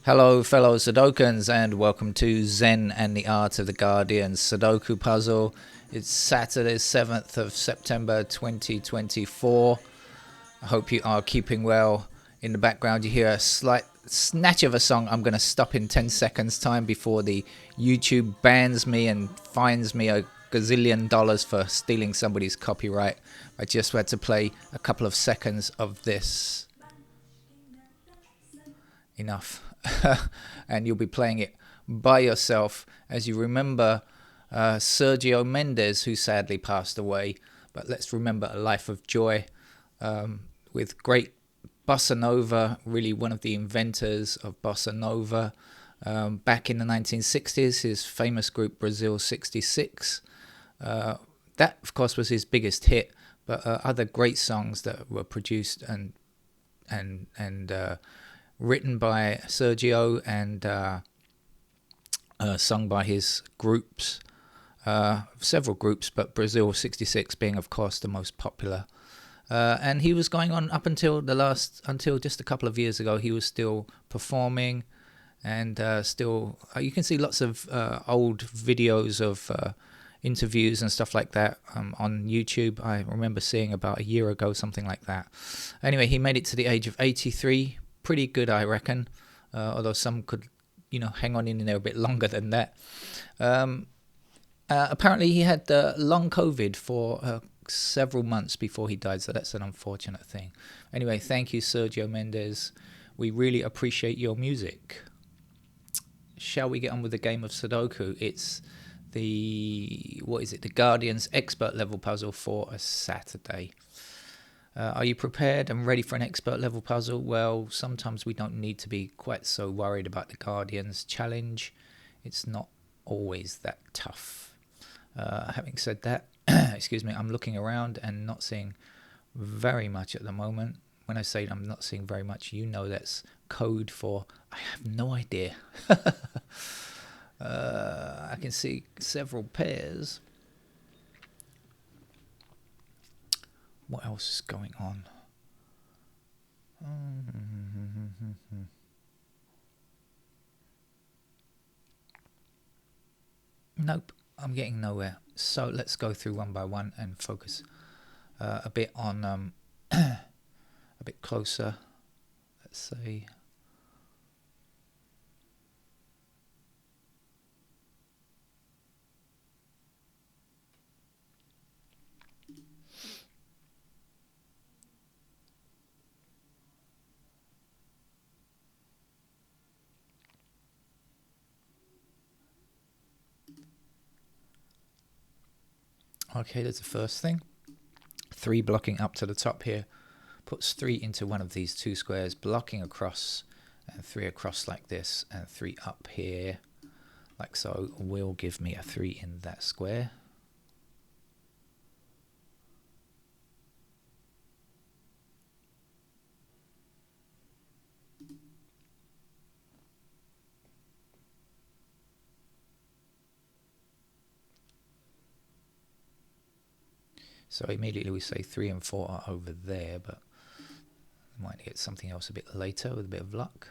Hello, fellow Sudokans, and welcome to Zen and the Art of the Guardian Sudoku Puzzle. It's Saturday, 7th of September 2024. I hope you are keeping well. In the background, you hear a slight snatch of a song. I'm going to stop in 10 seconds' time before the YouTube bans me and fines me a gazillion dollars for stealing somebody's copyright. I just had to play a couple of seconds of this. Enough. And you'll be playing it by yourself as you remember Sergio Mendes, who sadly passed away. But let's remember a life of joy with great bossa nova, really one of the inventors of bossa nova. Back in the 1960s, his famous group Brazil 66. That, of course, was his biggest hit, but other great songs that were produced and written by Sergio and sung by his groups, several groups, but Brazil 66 being, of course, the most popular. And he was going on up until just a couple of years ago. He was still performing, and still you can see lots of old videos of interviews and stuff like that on YouTube. I remember seeing about a year ago, something like that. Anyway, he made it to the age of 83. Pretty good, I reckon, although some could, hang on in there a bit longer than that. Apparently, he had long COVID for several months before he died, so that's an unfortunate thing. Anyway, thank you, Sergio Mendes. We really appreciate your music. Shall we get on with the game of Sudoku? It's the Guardian's expert level puzzle for a Saturday. Are you prepared and ready for an expert level puzzle? Well, sometimes we don't need to be quite so worried about the Guardian's challenge. It's not always that tough. Having said that, excuse me, I'm looking around and not seeing very much at the moment. When I say I'm not seeing very much, that's code for I have no idea. I can see several pairs. What else is going on? Nope, I'm getting nowhere. So let's go through one by one and focus a bit on a bit closer. Let's say. Okay, there's the first thing. 3 blocking up to the top here. Puts 3 into one of these 2 squares, blocking across, and 3 across like this, and 3 up here, like so, will give me a 3 in that square. So immediately we say 3 and 4 are over there, but we might get something else a bit later with a bit of luck.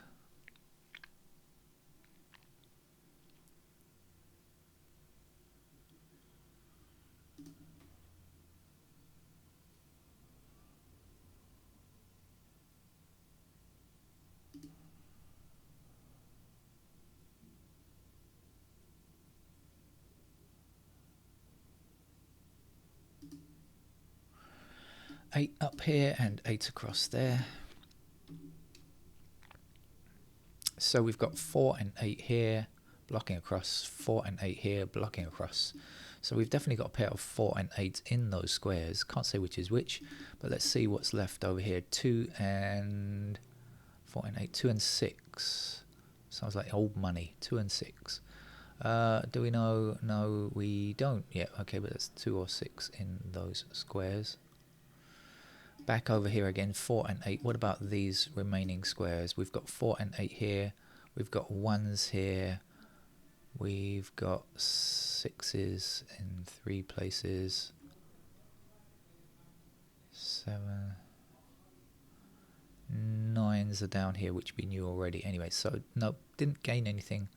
Eight up here and 8 across there. So we've got 4 and 8 here, blocking across, 4 and 8 here, blocking across. So we've definitely got a pair of 4 and 8 in those squares. Can't say which is which, but let's see what's left over here. 2 and 4 and 8, 2 and 6. Sounds like old money. 2 and 6. Do we know? No, we don't yet. Okay, but that's 2 or 6 in those squares. Back over here again, 4 and 8. What about these remaining squares? We've got 4 and 8 here. We've got 1s here. We've got 6s in 3 places. 7. Nines are down here, which we knew already anyway. So no, didn't gain anything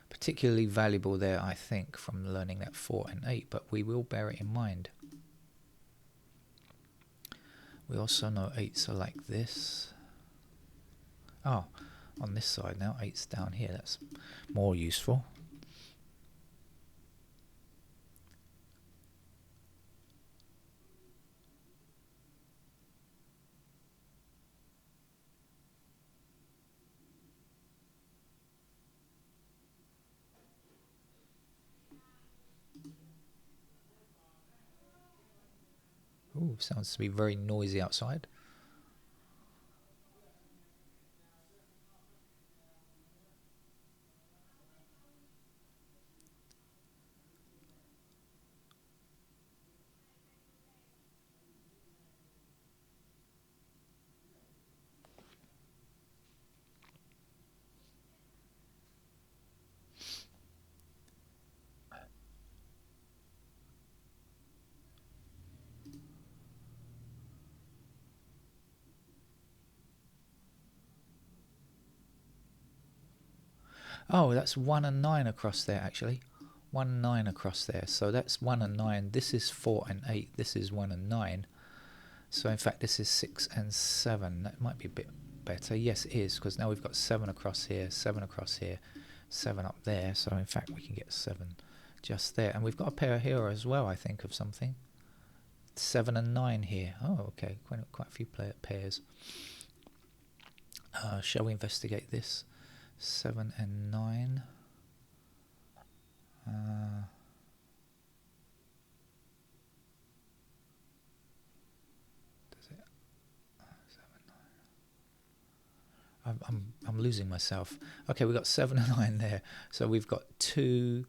particularly valuable there, I think, from learning that 4 and 8, but we will bear it in mind. We also know 8s are like this. Oh, on this side now, 8's down here. That's more useful. Ooh, sounds to be very noisy outside. Oh, that's 1 and 9 across there, actually. 1 and 9 across there. So that's 1 and 9. This is 4 and 8. This is 1 and 9. So in fact, this is 6 and 7. That might be a bit better. Yes, it is, because now we've got 7 across here, 7 across here, 7 up there. So in fact, we can get 7 just there. And we've got a pair here as well, I think, of something. 7 and 9 here. Oh, okay. Quite a few pairs. Shall we investigate this? 7 and 9. Does it? 7, 9. I'm losing myself. Okay, we've got 7 and 9 there. So we've got 2,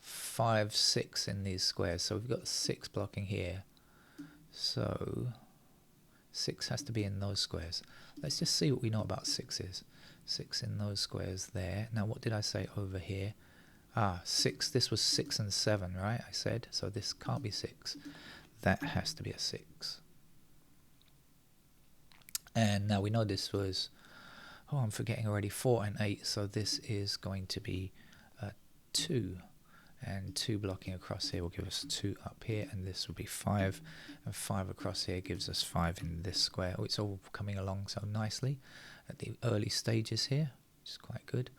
5, 6 in these squares. So we've got 6 blocking here. So 6 has to be in those squares. Let's just see what we know about 6s. 6 in those squares there. Now what did I say over here? 6. This was 6 and 7, right? I said. So this can't be 6. That has to be a 6. And now we know this was, I'm forgetting already, 4 and 8. So this is going to be 2. And 2 blocking across here will give us 2 up here, and this will be 5, and 5 across here gives us 5 in this square. It's all coming along so nicely at the early stages here, which is quite good.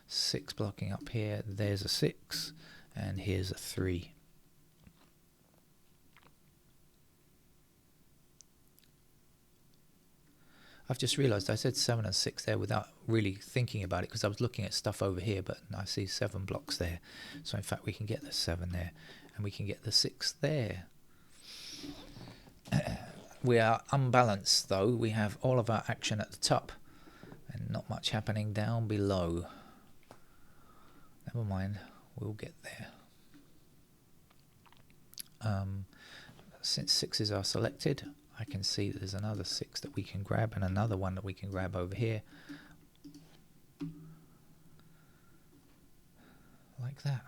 6 blocking up here, there's a 6, and here's a 3. I've just realised I said 7 and 6 there without really thinking about it, because I was looking at stuff over here, but I see 7 blocks there. So in fact we can get the 7 there, and we can get the 6 there. We are unbalanced though. We have all of our action at the top and not much happening down below. Never mind, we'll get there. Since 6s are selected, I can see that there's another 6 that we can grab, and another one that we can grab over here. Like that.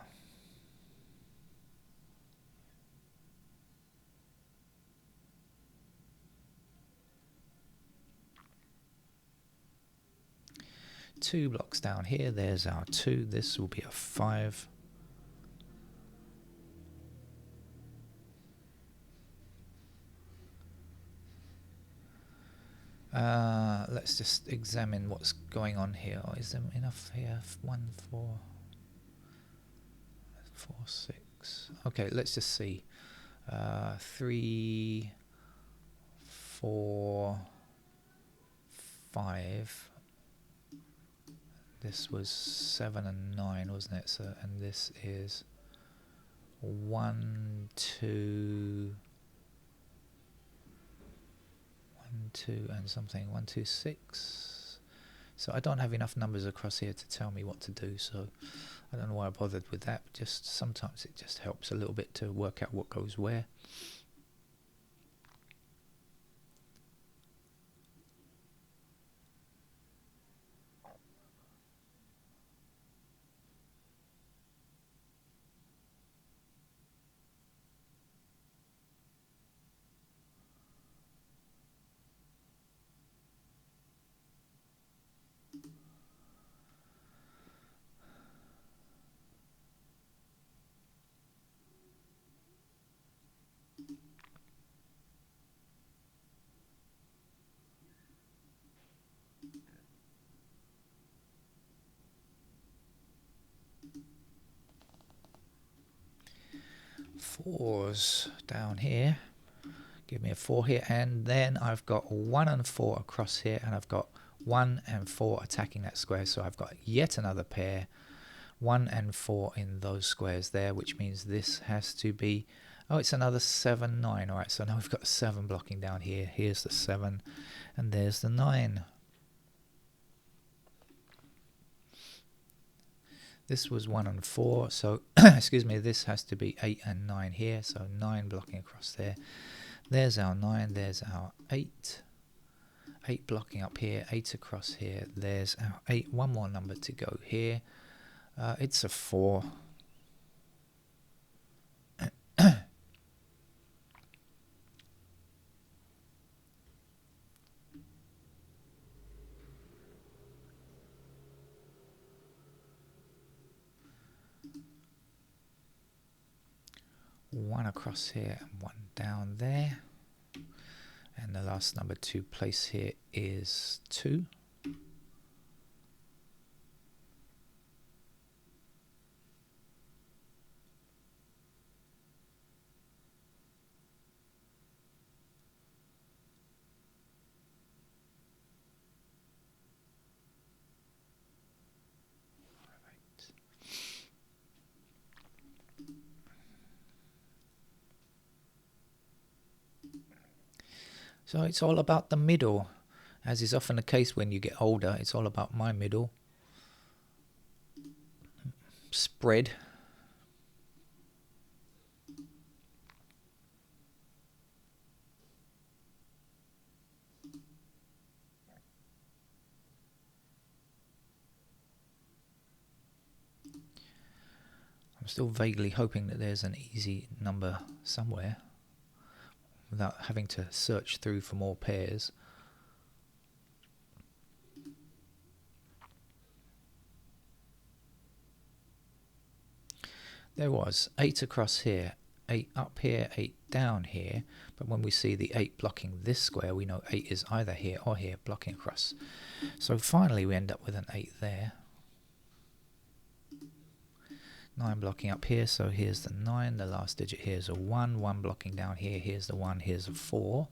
Two blocks down here, there's our 2. This will be a 5. Let's just examine what's going on here. Is there enough here? 1, 4, 4, 6. Okay, let's just see. 3, 4, 5. This was 7 and 9, wasn't it? So, and this is 1, 2, 1, 2 and something. 1, 2, 6. So I don't have enough numbers across here to tell me what to do, so I don't know why I bothered with that. Just sometimes it just helps a little bit to work out what goes where. 4s down here. Give me a 4 here, and then I've got 1 and 4 across here, and I've got 1 and 4 attacking that square, so I've got yet another pair, 1 and 4 in those squares there, which means this has to be, oh, it's another 7, 9. Alright, so now we've got 7 blocking down here. Here's the 7, and there's the 9. This was 1 and 4, so excuse me, this has to be 8 and 9 here, so 9 blocking across there. There's our 9, there's our 8. 8 blocking up here, 8 across here, there's our 8. One more number to go here. It's a 4. One across here and 1 down there. And the last number to place here is 2. So it's all about the middle, as is often the case when you get older. It's all about my middle. Spread. I'm still vaguely hoping that there's an easy number somewhere, without having to search through for more pairs. There was 8 across here, 8 up here, 8 down here, but when we see the 8 blocking this square, we know 8 is either here or here, blocking across. So finally we end up with an 8 there. 9 blocking up here, so here's the 9, the last digit here is a 1, 1 blocking down here, here's the 1, here's a 4.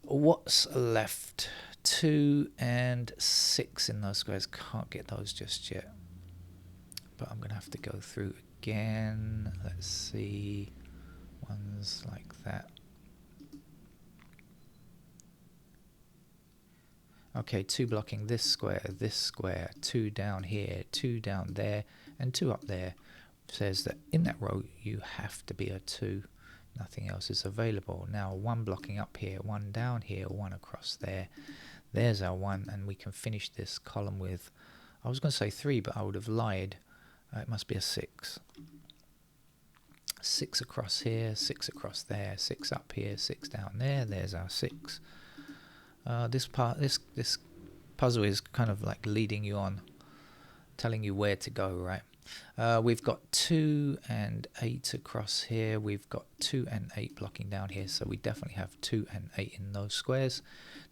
What's left? 2 and 6 in those squares, can't get those just yet. But I'm going to have to go through again, let's see, ones like that. Okay, 2 blocking this square, 2 down here, 2 down there, and 2 up there. Says that in that row you have to be a 2. Nothing else is available. Now 1 blocking up here, 1 down here, 1 across there. There's our 1, and we can finish this column with, I was going to say 3, but I would have lied. It must be a 6. 6 across here, 6 across there, 6 up here, 6 down there. There's our 6. This puzzle is kind of like leading you on, telling you where to go, right? We've got 2 and 8 across here. We've got 2 and 8 blocking down here, so we definitely have 2 and 8 in those squares.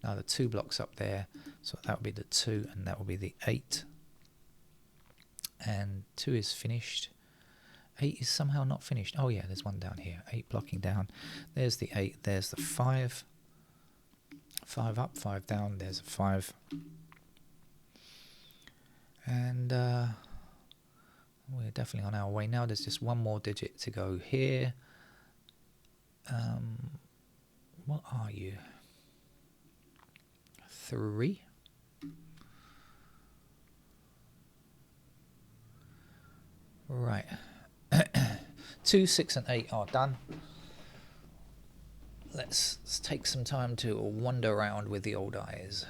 Now the 2 blocks up there, so that would be the 2, and that will be the 8. And 2 is finished. 8 is somehow not finished. Oh yeah, there's 1 down here. 8 blocking down. There's the 8. There's the 5. 5 up, 5 down. There's a 5. And we're definitely on our way now. There's just 1 more digit to go here. What are you? 3. Right. 2, 6 and 8 are done. Let's take some time to wander around with the old eyes.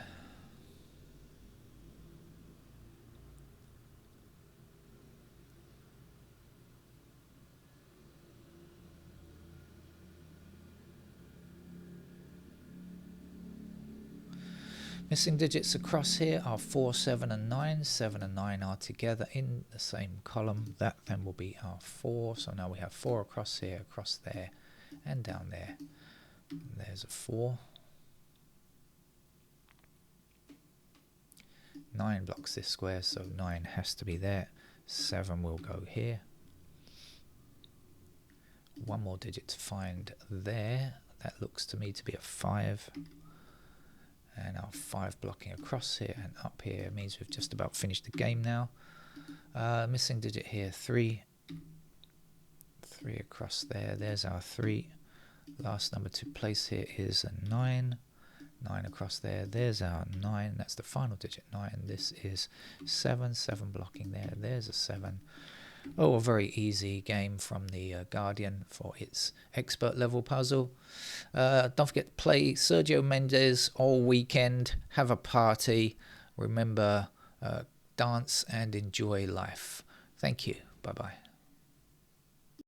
Missing digits across here are 4, 7 and 9. 7 and 9 are together in the same column. That then will be our 4. So now we have 4 across here, across there, and down there. And there's a 4. 9 blocks this square, so 9 has to be there. 7 will go here. one more digit to find there. That looks to me to be a 5. And our 5 blocking across here and up here means we've just about finished the game now. Missing digit here, 3. 3 across there. There's our 3. Last number to place here is a 9. 9 across there. There's our 9. That's the final digit, 9. This is 7. 7 blocking there. There's a 7. Oh, a very easy game from the Guardian for its expert level puzzle. Don't forget to play Sergio Mendes all weekend. Have a party. Remember, dance and enjoy life. Thank you. Bye-bye.